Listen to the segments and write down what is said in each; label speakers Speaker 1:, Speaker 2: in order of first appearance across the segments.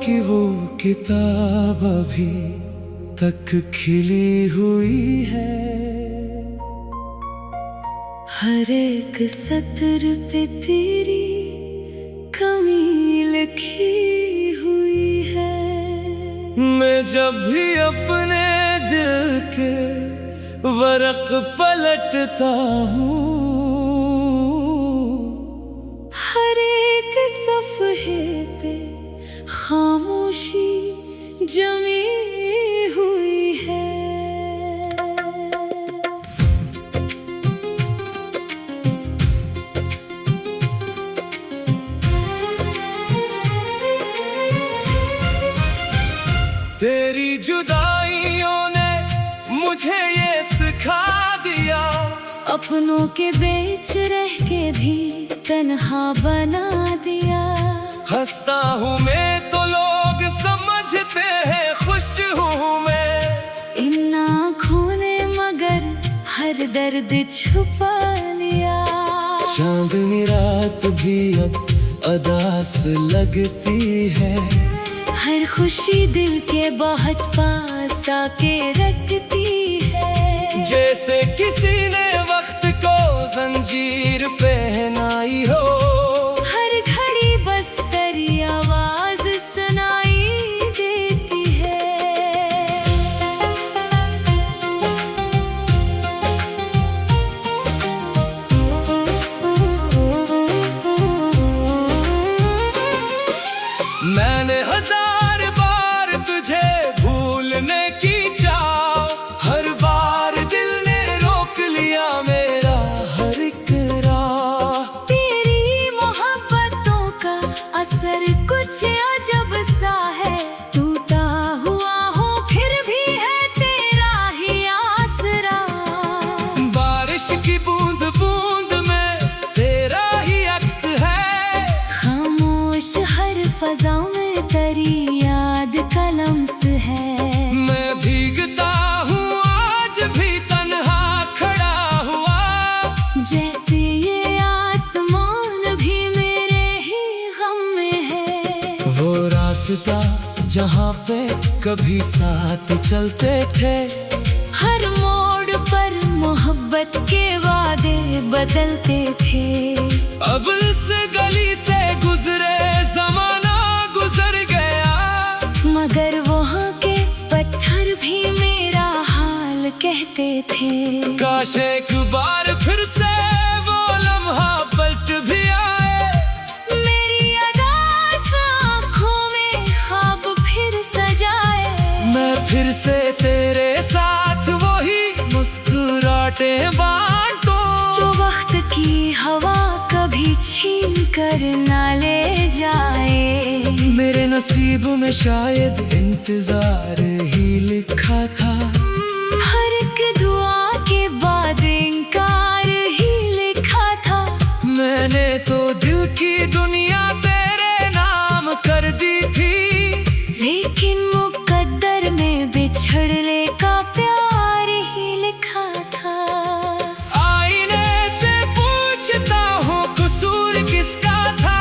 Speaker 1: कि वो किताब अभी तक खिली हुई है।
Speaker 2: हर एक सत्र पे तेरी कमी लिखी हुई है।
Speaker 1: मैं जब भी अपने दिल के वर्क पलटता हूँ,
Speaker 2: हर एक सफ़हे पे खामोशी जमी हुई है।
Speaker 1: तेरी जुदाइयों ने मुझे ये सिखा दिया,
Speaker 2: अपनों के बीच रह के भी तन्हा बना दिया।
Speaker 1: हंसता हूँ मैं तो लोग समझते हैं खुश हूँ मैं,
Speaker 2: इन आँखों ने मगर हर दर्द छुपा लिया।
Speaker 1: चांदनी रात भी अब अदास लगती है,
Speaker 2: हर खुशी दिल के बहुत पास आके रखती है।
Speaker 1: जैसे किसी ने वक्त को जंजीर पहनाई हो,
Speaker 2: हर घड़ी बस तेरी आवाज सुनाई देती है।
Speaker 1: मैंने हजार बार तुझे भूलने की चाह, हर बार दिल ने रोक लिया मेरा हर एक राह।
Speaker 2: तेरी मोहब्बतों का असर कुछ अजब सा है, टूटा हुआ हो फिर भी है तेरा ही आसरा।
Speaker 1: बारिश की बूंद बूंद में तेरा ही अक्स है,
Speaker 2: खामोश हर फजा में तेरी याद का लम्स है।
Speaker 1: मैं भीगता हूँ आज भी तन्हा खड़ा हुआ,
Speaker 2: जैसे ये आसमान भी मेरे ही गम में है।
Speaker 1: वो रास्ता जहाँ पे कभी साथ चलते थे,
Speaker 2: हर मोड़ पर मोहब्बत के वादे बदलते थे।
Speaker 1: अब इस गली से गुजरे जमाना गुजर गया,
Speaker 2: मगर वहाँ के पत्थर भी मेरा हाल कहते थे।
Speaker 1: काश एक बार फिर से वो लम्हा पलट भी आए,
Speaker 2: मेरी अदास आँखों में ख्वाब फिर सजाए।
Speaker 1: मैं फिर से तेरे साथ वही मुस्कुराते बांटूं,
Speaker 2: जो वक्त की हवा कभी छीन कर ना ले जाए।
Speaker 1: मेरे नसीब में शायद इंतजार ही लिखा था,
Speaker 2: हर एक दुआ के बाद इनकार ही लिखा था।
Speaker 1: मैंने तो दिल की दुनिया तेरे नाम कर दी थी,
Speaker 2: लेकिन मुकद्दर में बिछड़ने का प्यार ही लिखा था।
Speaker 1: आईने से पूछता हूँ कसूर किसका था,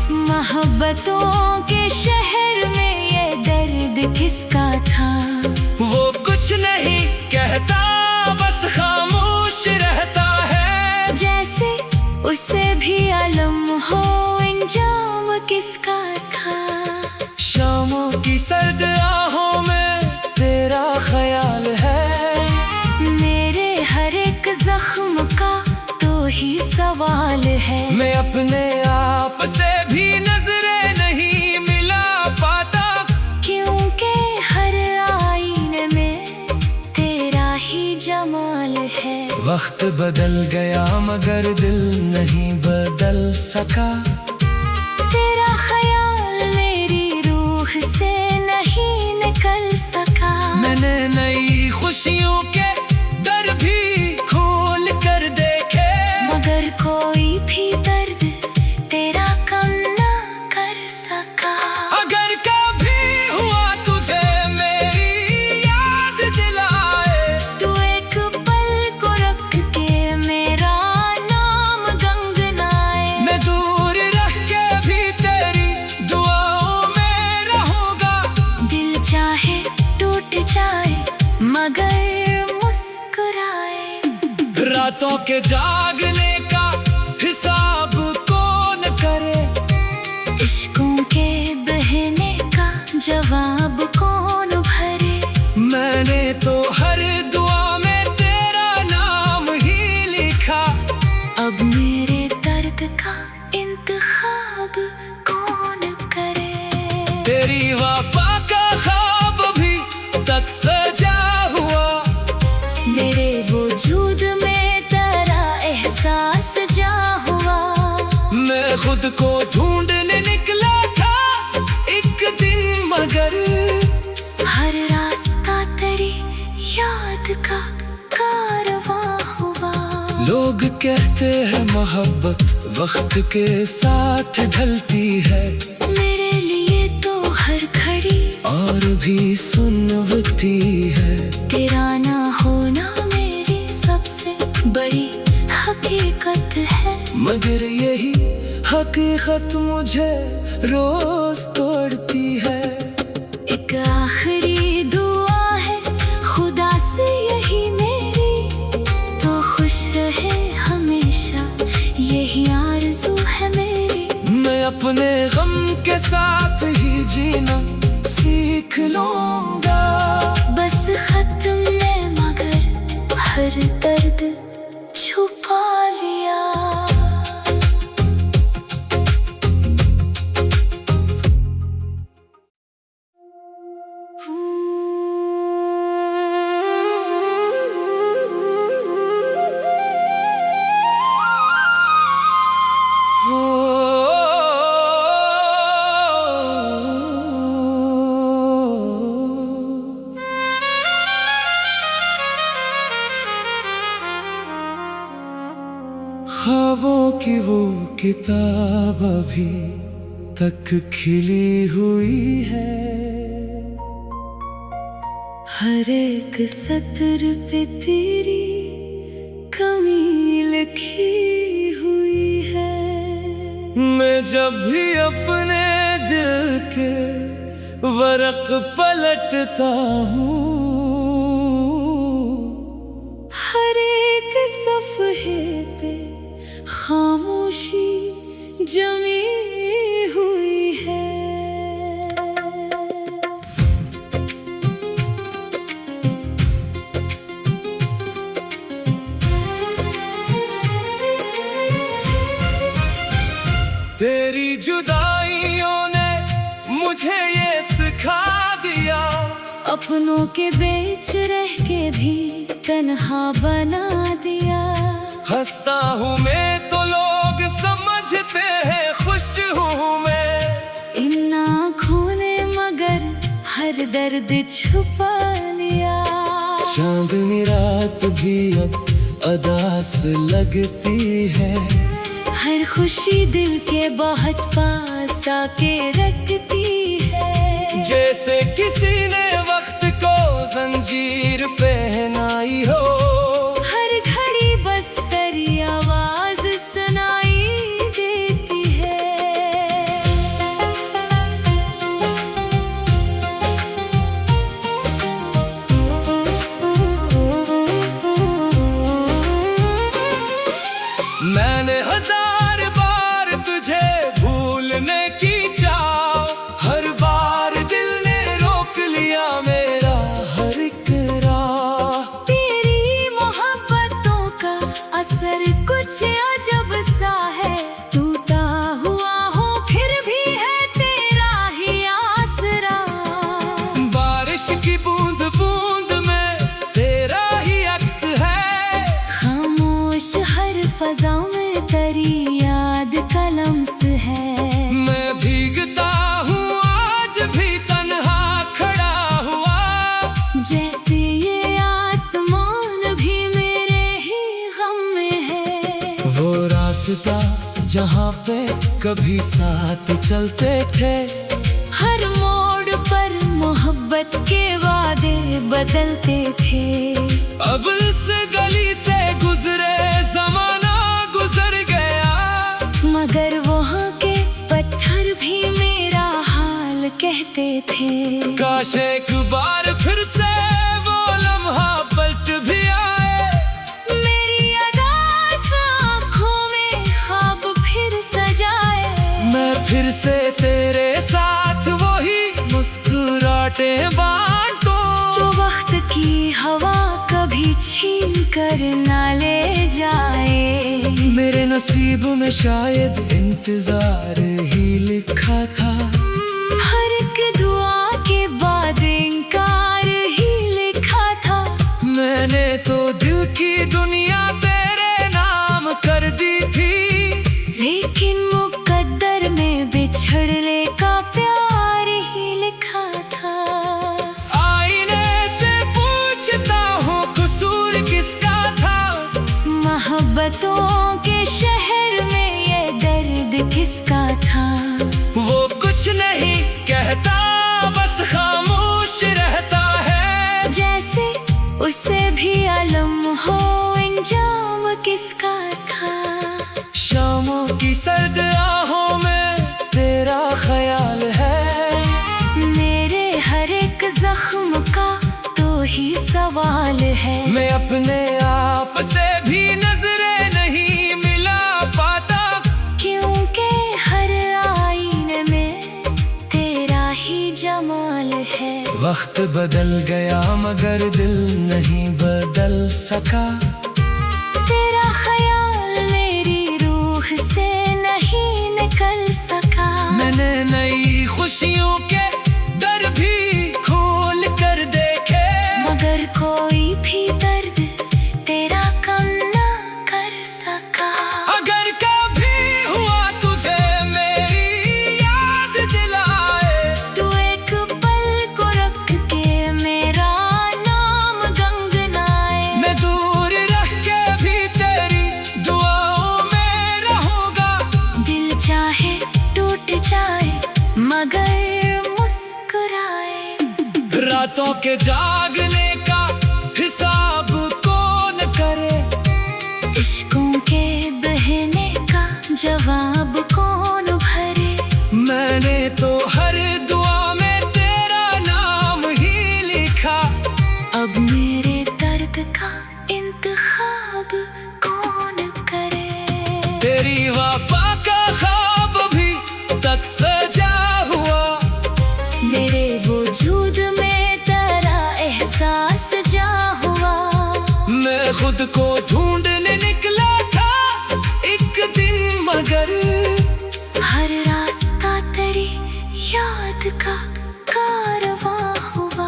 Speaker 2: मोहब्बतों के शहर में ये दर्द किसका था।
Speaker 1: वो कुछ नहीं कहता बस खामोश रहता है,
Speaker 2: जैसे उसे भी अलम हो इंजाम किसका था।
Speaker 1: शामों की सर्द आहों में तेरा ख्याल है,
Speaker 2: मेरे हर एक जख्म का तो ही सवाल है।
Speaker 1: मैं अपने आप से भी नजरें नहीं मिला पाता,
Speaker 2: क्योंकि हर आईने में तेरा ही जमाल है।
Speaker 1: वक्त बदल गया मगर दिल नहीं बदल सका,
Speaker 2: तेरा ख्याल मेरी रूह से नहीं निकल सका।
Speaker 1: मैंने नई खुशियों के दर भी खोल कर देखे,
Speaker 2: मगर कोई भी दर्द तेरा कम ना कर सका।
Speaker 1: अगर कभी हुआ तुझे मेरी याद दिलाए,
Speaker 2: तू एक पल को रख के मेरा नाम गंगनाए।
Speaker 1: मैं दूर रह के भी तेरी दुआओं में रहूं। रातों के जागने का हिसाब कौन करे,
Speaker 2: इश्कों के बहने का जवाब कौन भरे।
Speaker 1: मैंने तो हर दुआ में तेरा नाम ही लिखा,
Speaker 2: अब मेरे दर्द का इंतखाब कौन करे।
Speaker 1: तेरी वफा का ख्वाब अभी तक सजा हुआ,
Speaker 2: मेरे वजूद में तेरा एहसास जा हुआ।
Speaker 1: मैं खुद को ढूंढने निकला था एक दिन, मगर
Speaker 2: हर रास्ता तेरी याद का कारवां हुआ।
Speaker 1: लोग कहते हैं मोहब्बत वक्त के साथ ढलती है,
Speaker 2: मेरे लिए तो हर घड़ी
Speaker 1: और भी सुनवती है।
Speaker 2: तेरा ना होना मेरी सबसे बड़ी हकीकत है,
Speaker 1: मगर यही हकीकत मुझे रोज तोड़ती है।
Speaker 2: एक आखिरी दुआ है खुदा से यही मेरी, तो खुश रहे हमेशा यही आरज़ू है मेरी।
Speaker 1: मैं अपने गम के साथ ही जीना सीख लूंगा,
Speaker 2: बस खत्म में मगर हर दर्द छुपा लिया।
Speaker 1: ख्वाबों की वो किताब अभी तक खिली हुई है,
Speaker 2: हर एक सत्र पे तेरी कमी लिखी हुई है।
Speaker 1: मैं जब भी अपने दिल के वर्क पलटता हूँ,
Speaker 2: हर एक सफ़हे पे खामोशी जमी हुई है।
Speaker 1: तेरी जुदाइयों ने मुझे ये सिखा दिया,
Speaker 2: अपनों के बीच रह के भी तन्हा बना दिया।
Speaker 1: हंसता हूँ मैं तो लोग समझते हैं खुश हूँ मैं,
Speaker 2: इन आँखों ने मगर हर दर्द छुपा लिया।
Speaker 1: चांदनी रात भी अब अदास लगती है,
Speaker 2: हर खुशी दिल के बहुत पास आके रखती है।
Speaker 1: जैसे किसी ने वक्त को जंजीर पहनाई हो,
Speaker 2: हर घड़ी बस तेरी आवाज सुनाई देती है।
Speaker 1: मैंने हजार बार तुझे भूलने की चाह, हर बार दिल ने रोक लिया मेरा हर एक राह।
Speaker 2: तेरी मोहब्बतों का असर कुछ अजब सा है, टूटा हुआ हो फिर भी है तेरा ही आसरा।
Speaker 1: बारिश की बूंद बूंद में तेरा ही अक्स है,
Speaker 2: खामोश हर फजा में तेरी याद का लम्स है।
Speaker 1: मैं भीगता हूँ आज भी तन्हा खड़ा हुआ,
Speaker 2: जैसे ये आसमान भी मेरे ही गम में है।
Speaker 1: वो रास्ता जहाँ पे कभी साथ चलते थे,
Speaker 2: हर मोड़ पर मोहब्बत के वादे बदलते थे।
Speaker 1: अब इस गली से गुजरे जमाना गुजर गया,
Speaker 2: मगर वहाँ के पत्थर भी मेरा हाल कहते थे।
Speaker 1: काश एक बार फिर से वो लम्हा पलट भी आए,
Speaker 2: मेरी अदा
Speaker 1: फिर से तेरे साथ वही मुस्कुराते बांटो।
Speaker 2: जो वक्त की हवा कभी छीन कर ना ले जाए।
Speaker 1: मेरे नसीब में शायद इंतजार ही लिखा था।
Speaker 2: हर एक दुआ के बाद इनकार ही लिखा था।
Speaker 1: मैंने तो दिल की दुनिया तेरे नाम कर दी थी।
Speaker 2: लेकिन मुकद्दर में बिछड़ने का प्यार ही लिखा था।
Speaker 1: आईने से पूछता हूँ कसूर किसका था।
Speaker 2: मोहब्बतों के शहर में ये दर्द किसका था।
Speaker 1: वो कुछ नहीं कहता बस खामोश रहता है।
Speaker 2: जैसे उसे भी आलम हो इंजाम किसका था।
Speaker 1: शामों की सर्द आहों में तेरा ख्याल है।
Speaker 2: मेरे हर एक जख्म का तो ही सवाल है।
Speaker 1: मैं अपने आप से भी नजरें नहीं मिला पाता।
Speaker 2: क्योंकि हर आईने में तेरा ही जमाल है।
Speaker 1: वक्त बदल गया मगर दिल नहीं बदल सका।
Speaker 2: तेरा ख्याल मेरी रूह से नहीं निकल सका।
Speaker 1: मैंने नई खुशियों के दर भी खोल कर देखे।
Speaker 2: मगर कोई भी दर्द तेरा कम ना कर सका।
Speaker 1: अगर कभी हुआ तुझे मेरी याद दिलाए।
Speaker 2: तू एक पल को रख के मेरा नाम गंगनाए।
Speaker 1: मैं दूर रह के भी तेरी दुआओं में रहूंगा।
Speaker 2: दिल चाहे टूट जाए मगर मुस्कुराए।
Speaker 1: रातों के जागने का हिसाब कौन करे।
Speaker 2: इश्कों के बहने का जवाब कौन भरे।
Speaker 1: मैंने तो हर दुआ में तेरा नाम ही लिखा।
Speaker 2: अब मेरे दर्द का इंतखाब कौन करे।
Speaker 1: तेरी वफा का ख्वाब भी तक सजा हुआ।
Speaker 2: मेरे वजूद में तेरा एहसास जा हुआ।
Speaker 1: मैं खुद को ढूंढने निकला था एक दिन मगर।
Speaker 2: हर रास्ता तेरी याद का कारवां हुआ।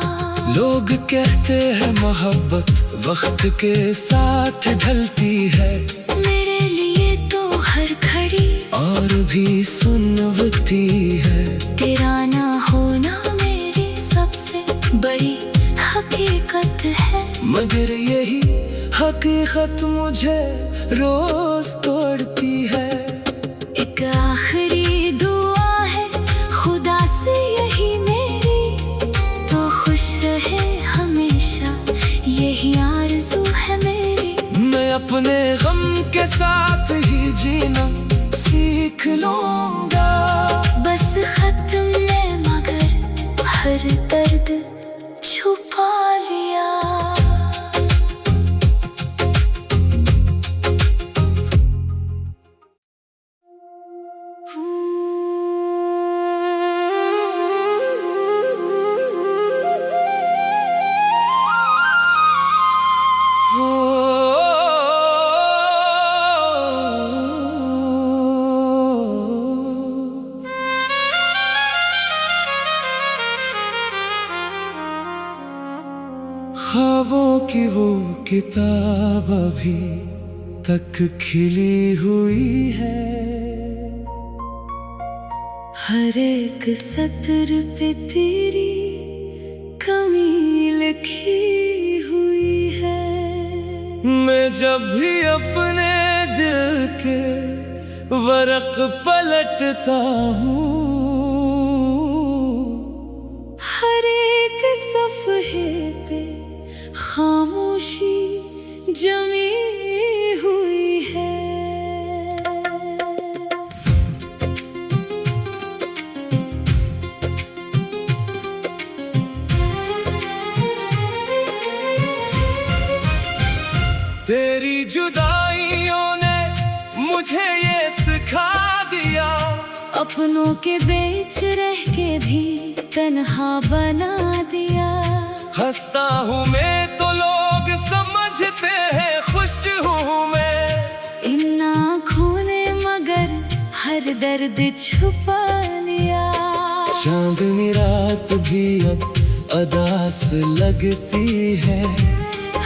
Speaker 1: लोग कहते हैं मोहब्बत वक्त के साथ ढलती है।
Speaker 2: मेरे लिए तो हर घड़ी
Speaker 1: और भी सुनवती है।
Speaker 2: तेरा ना होना मेरी सबसे बड़ी हकीकत है।
Speaker 1: मगर यही हकीकत मुझे रोज तोड़ती है।
Speaker 2: एक आखिरी दुआ है खुदा से यही मेरी। तो खुश रहे हमेशा यही आरज़ू है मेरी।
Speaker 1: मैं अपने गम के साथ ही जीना सीख लूंगा।
Speaker 2: बस खत्म में मगर हर दर्द छुपा लिया।
Speaker 1: ख्वाबों की वो किताब अभी तक खिली हुई है।
Speaker 2: हर एक सत्र पे तेरी कमी लिखी हुई है।
Speaker 1: मैं जब भी अपने दिल के वर्क पलटता हूँ।
Speaker 2: हर एक सफ़हे पे खामोशी जमी हुई है।
Speaker 1: तेरी जुदाइयों ने मुझे ये सिखा दिया।
Speaker 2: अपनों के बीच रह के भी तन्हा बना दिया।
Speaker 1: हंसता हूँ मैं तो लोग समझते हैं खुश हूँ मैं,
Speaker 2: इन आँखों ने मगर हर दर्द छुपा लिया।
Speaker 1: चांदनी रात भी अब अदास लगती है,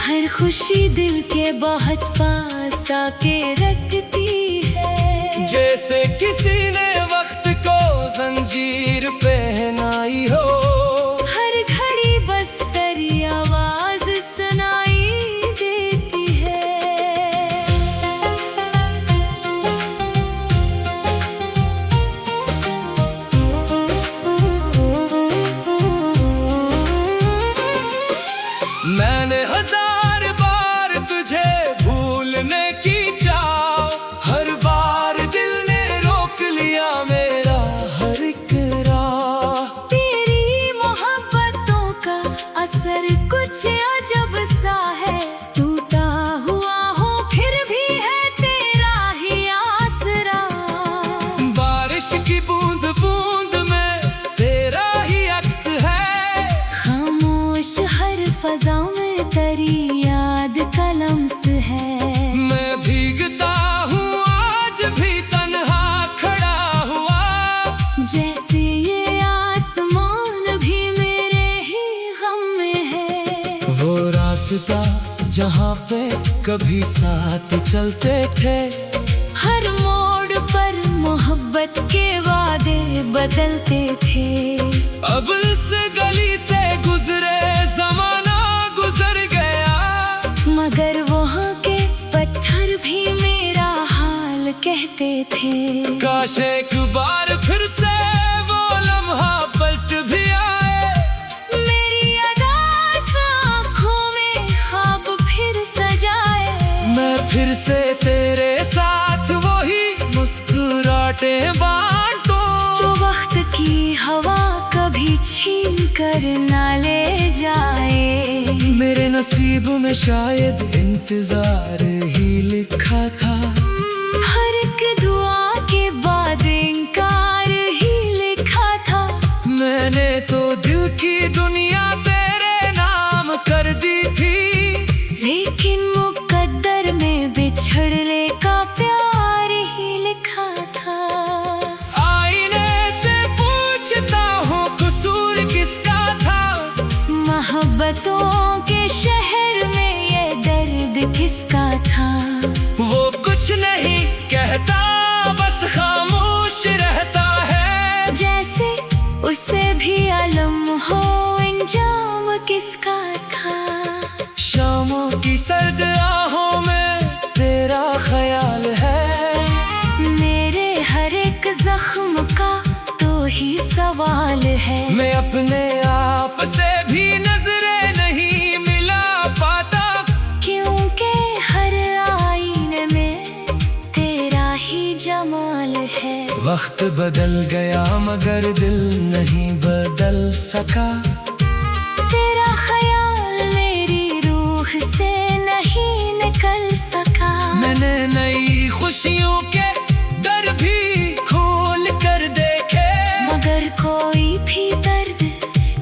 Speaker 2: हर खुशी दिल के बहुत पास आके रखती है।
Speaker 1: जैसे किसी ने वक्त को जंजीर पहनाई हो,
Speaker 2: हर घड़ी बस तेरी आवाज सुनाई देती है।
Speaker 1: मैंने हजार बार तुझे भूलने की चाह, हर बार दिल ने रोक लिया मेरा हर एक राह।
Speaker 2: तेरी मोहब्बतों का असर कुछ अजब सा है, टूटा हुआ हो फिर भी है तेरा ही आसरा।
Speaker 1: बारिश की बूंद बूंद में तेरा ही अक्स है,
Speaker 2: खामोश हर फजा में तेरी याद का लम्स है।
Speaker 1: मैं भीगता हूँ आज भी तन्हा खड़ा हुआ,
Speaker 2: जैसे ये आसमान भी मेरे ही गम में है।
Speaker 1: वो रास्ता जहाँ पे कभी साथ चलते थे,
Speaker 2: हर मोड़ पर मोहब्बत के वादे बदलते थे।
Speaker 1: अब इस गली से गुजरे जमाना गुजर गया,
Speaker 2: मगर वहाँ के पत्थर भी मेरा हाल कहते थे।
Speaker 1: काश एक बार फिर से वो लम्हा पलट भी आए,
Speaker 2: मेरी अदास आँखों में ख्वाब फिर सजाए।
Speaker 1: मैं फिर से तेरे साथ वही मुस्कुराते बांटूं,
Speaker 2: जो वक्त की हवा कभी छीन कर ना ले जाए।
Speaker 1: मेरे नसीब में शायद इंतजार ही लिखा था,
Speaker 2: हर एक दुआ के बाद इनकार ही लिखा था।
Speaker 1: मैंने तो दिल की दुनिया तेरे नाम कर दी थी,
Speaker 2: लेकिन मुकद्दर में बिछड़ने का प्यार ही लिखा था।
Speaker 1: आईने से पूछता हूँ कसूर किसका था,
Speaker 2: मोहब्बतों के शहर में ये दर्द किसका था।
Speaker 1: वो कुछ नहीं कहता बस खामोश रहता है,
Speaker 2: जैसे उसे भी अलम हो इंजाम किसका था।
Speaker 1: शामों की सर्द आहों में तेरा ख्याल है,
Speaker 2: मेरे हर एक जख्म का तो ही सवाल है।
Speaker 1: मैं अपने आप से भी नजरें नहीं मिला पाता,
Speaker 2: क्योंकि हर आईने में तेरा ही जमाल है।
Speaker 1: वक्त बदल गया मगर दिल नहीं बदल सका,
Speaker 2: तेरा ख्याल मेरी रूह से नहीं निकल सका।
Speaker 1: मैंने नई खुशियों के दर भी खोल कर देखे,
Speaker 2: मगर कोई भी दर्द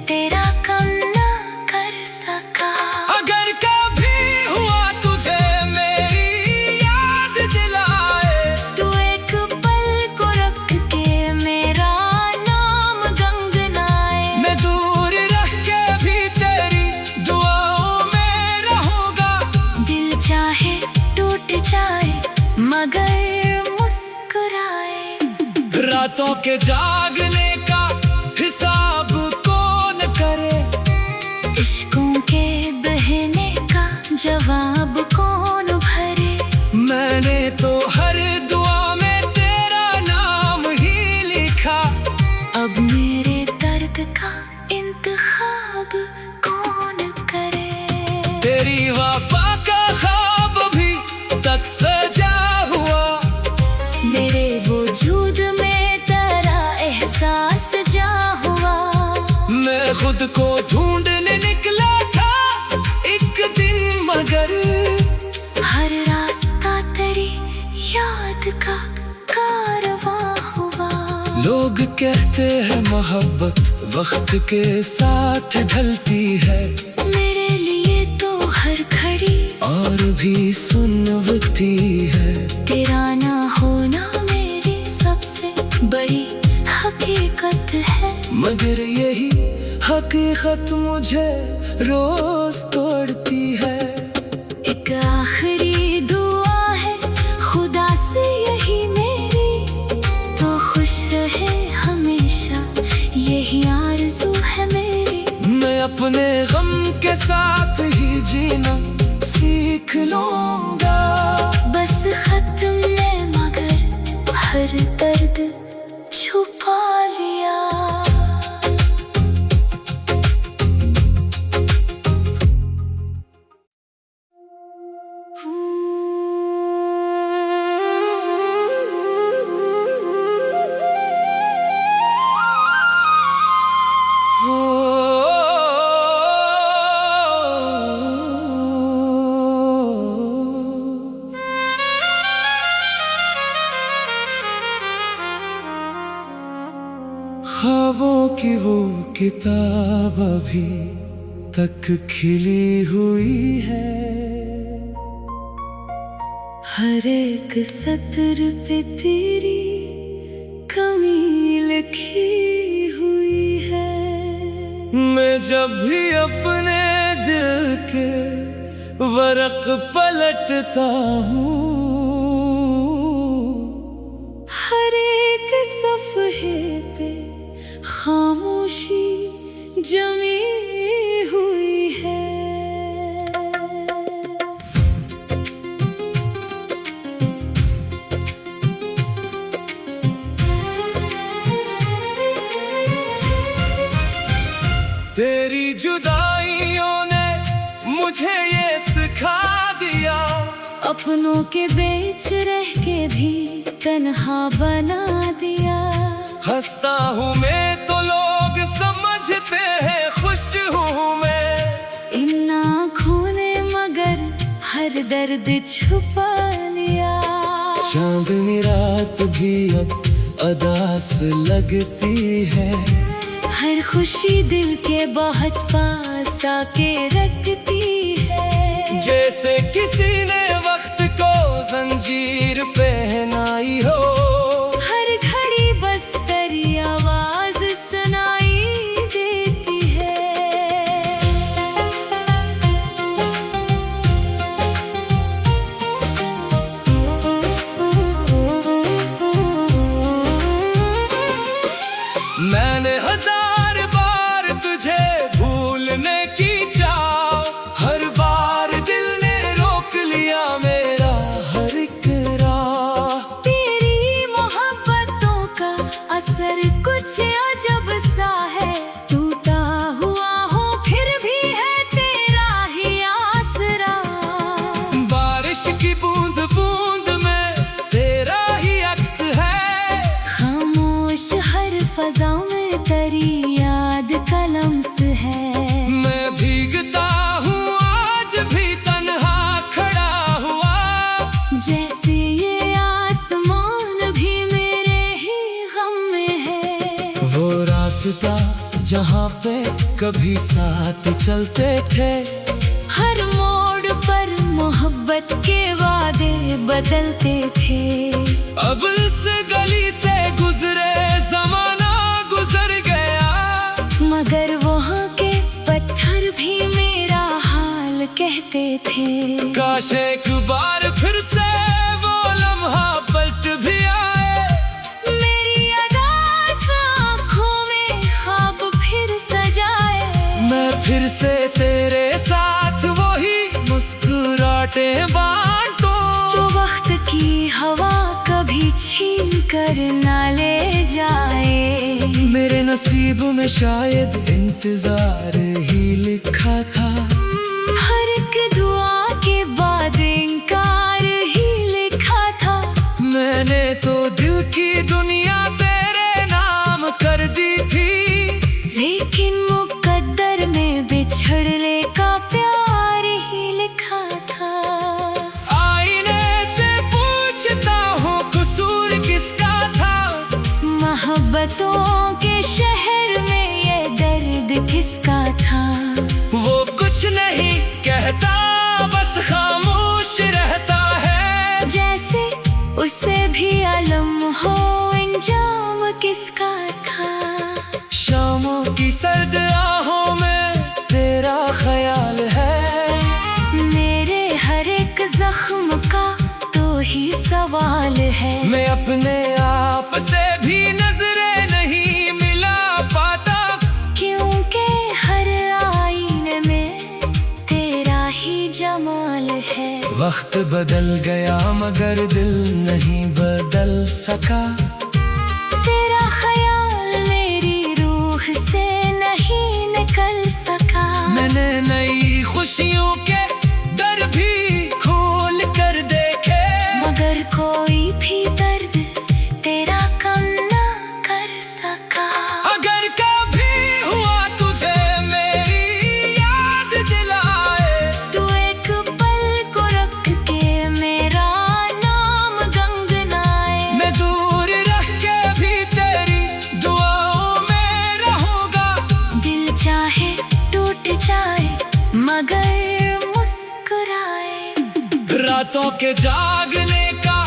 Speaker 2: तेरा कम ना कर सका।
Speaker 1: अगर कभी हुआ तुझे मेरी याद दिलाए,
Speaker 2: तू एक पल को रख के मेरा नाम गंगनाए।
Speaker 1: मैं दूर रह के भी तेरी दुआओं में रहूंगा,
Speaker 2: दिल चाहे टूट जाए मगर मुस्कुराए।
Speaker 1: रातों के जागने का हिसाब कौन करे,
Speaker 2: इश्कों के बहने का जवाब कौन भरे।
Speaker 1: मैंने तो हर दुआ में तेरा नाम ही लिखा,
Speaker 2: अब मेरे दर्द का इंतखाब कौन करे।
Speaker 1: तेरी वफा का ख्वाब भी तक सजा हुआ,
Speaker 2: मेरे वजूद में तेरा एहसास जा हुआ।
Speaker 1: मैं खुद को ढूंढने निकला था एक दिन, मगर
Speaker 2: हर रास्ता तेरी याद का कारवां हुआ।
Speaker 1: लोग कहते हैं मोहब्बत वक्त के साथ ढलती है,
Speaker 2: मेरे लिए तो हर घड़ी
Speaker 1: और भी सुनवती है।
Speaker 2: तेरा ना होना मेरी सबसे बड़ी हकीकत है,
Speaker 1: मगर यही हकीकत मुझे रोज तोड़ती है।
Speaker 2: एक आखिरी दुआ है खुदा से यही मेरी, तो खुश रहे हमेशा यही आरज़ू है मेरी।
Speaker 1: मैं अपने गम के साथ ही जीना सीख लूंगा,
Speaker 2: बस खत्म में मगर हर दर्द छुपा लिया।
Speaker 1: ख्वाबों की वो किताब अभी तक खिली हुई है,
Speaker 2: हर एक सत्र पे तेरी कमी लिखी हुई है।
Speaker 1: मैं जब भी अपने दिल के वर्क पलटता हूँ,
Speaker 2: हर एक सफ़हे पे खामोशी जमी हुई है।
Speaker 1: तेरी जुदाइयों ने मुझे ये सिखा दिया,
Speaker 2: अपनों के बीच रह के भी तन्हा बना दिया।
Speaker 1: हंसता हूँ मैं तो लोग समझते हैं खुश हूँ मैं,
Speaker 2: इन आँखों ने मगर हर दर्द छुपा लिया।
Speaker 1: चांदनी रात भी अब अदास लगती है,
Speaker 2: हर खुशी दिल के बहुत पास आके रखती है।
Speaker 1: जैसे किसी ने वक्त को जंजीर पहनाई हो,
Speaker 2: हर घड़ी बस तेरी आवाज सुनाई देती है।
Speaker 1: मैंने हजार बार तुझे भूलने की चाह, हर बार दिल ने रोक लिया मेरा हर एक राह।
Speaker 2: तेरी मोहब्बतों का असर कुछ अजब सा है, टूटा हुआ हो फिर भी है तेरा ही आसरा।
Speaker 1: बारिश की बूंद बूंद में तेरा ही अक्स है,
Speaker 2: खामोश हर फजा में तेरी याद का लम्स है।
Speaker 1: मैं भीगता हूँ आज भी तन्हा खड़ा हुआ,
Speaker 2: जैसे ये आसमान भी मेरे ही गम में है।
Speaker 1: वो रास्ता जहाँ पे कभी साथ चलते थे,
Speaker 2: हर मोड़ पर मोहब्बत के वादे बदलते थे।
Speaker 1: अब इस गली से गुजरे जमाना गुजर गया,
Speaker 2: मगर वहाँ के पत्थर भी मेरा हाल कहते थे।
Speaker 1: काश एक बार फिर से वो लम्हा पलट भी आए,
Speaker 2: मेरी अदास आँखों में ख्वाब फिर सजाए।
Speaker 1: मैं फिर से तेरे साथ वही मुस्कुराते बांटूं,
Speaker 2: जो वक्त की हवा कभी छीन कर ना ले जाए।
Speaker 1: मेरे नसीब में शायद इंतजार ही लिखा था,
Speaker 2: हर एक दुआ के बाद इनकार ही लिखा था।
Speaker 1: मैंने तो दिल की दुनिया तेरे नाम कर दी थी,
Speaker 2: लेकिन मुकद्दर में बिछड़ने का प्यार ही लिखा था। आईने से पूछता हूँ कसूर किसका था, मोहब्बत ही सवाल है।
Speaker 1: मैं अपने आप से भी नजरें नहीं मिला पाता,
Speaker 2: क्योंकि हर आईने में तेरा ही जमाल है।
Speaker 1: वक्त बदल गया मगर दिल नहीं बदल सका।
Speaker 2: तेरा ख्याल मेरी रूह से नहीं निकल सका।
Speaker 1: मैंने नई खुशियों के दर भी खोल कर देखे,
Speaker 2: मगर कोई भी दर्द तेरा कम ना कर सका।
Speaker 1: अगर कभी हुआ तुझे मेरी याद दिलाए,
Speaker 2: तू एक पल को रख के मेरा नाम गंगनाए।
Speaker 1: मैं दूर रह के भी तेरी दुआओं में रहूंगा।
Speaker 2: दिल चाहे टूट जाए मगर मुस्कुराए।
Speaker 1: रातों के जागने का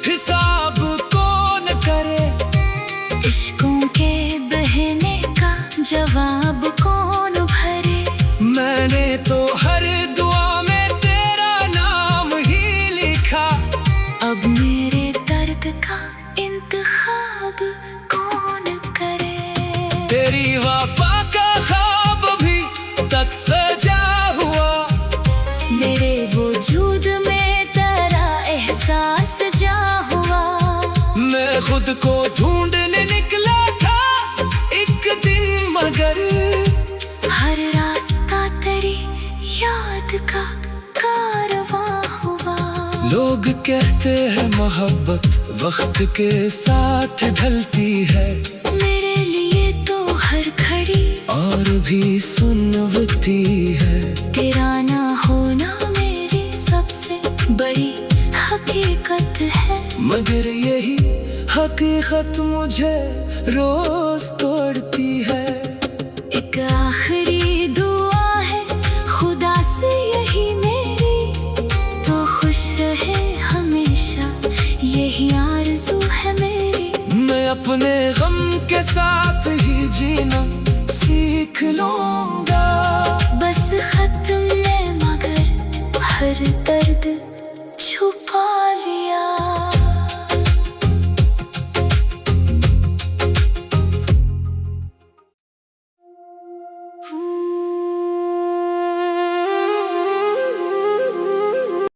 Speaker 1: हिसाब कौन करे,
Speaker 2: इश्कों के बहने का जवाब कौन भरे।
Speaker 1: मैंने तो हर दुआ में तेरा नाम ही लिखा।
Speaker 2: अब मेरे दर्द का इंतखाब कौन करे।
Speaker 1: तेरी वफा का ख्वाब भी तक सजा हुआ,
Speaker 2: मेरे वजूद में तेरा एहसास जा हुआ।
Speaker 1: मैं खुद को ढूंढने निकला था एक दिन, मगर
Speaker 2: हर रास्ता तेरी याद का कारवां हुआ।
Speaker 1: लोग कहते हैं मोहब्बत वक्त के साथ ढलती है,
Speaker 2: मेरे लिए तो हर घड़ी
Speaker 1: और भी सुनवती है।
Speaker 2: तेरा ना होना मेरी सबसे बड़ी हकीकत है।
Speaker 1: मगर यही हकीकत मुझे रोज तोड़ती है।
Speaker 2: एक आखिरी दुआ है खुदा से यही मेरी, तो खुश रहे हमेशा यही आरज़ू है मेरी।
Speaker 1: मैं अपने गम के साथ ही जीना सीख लूंगा।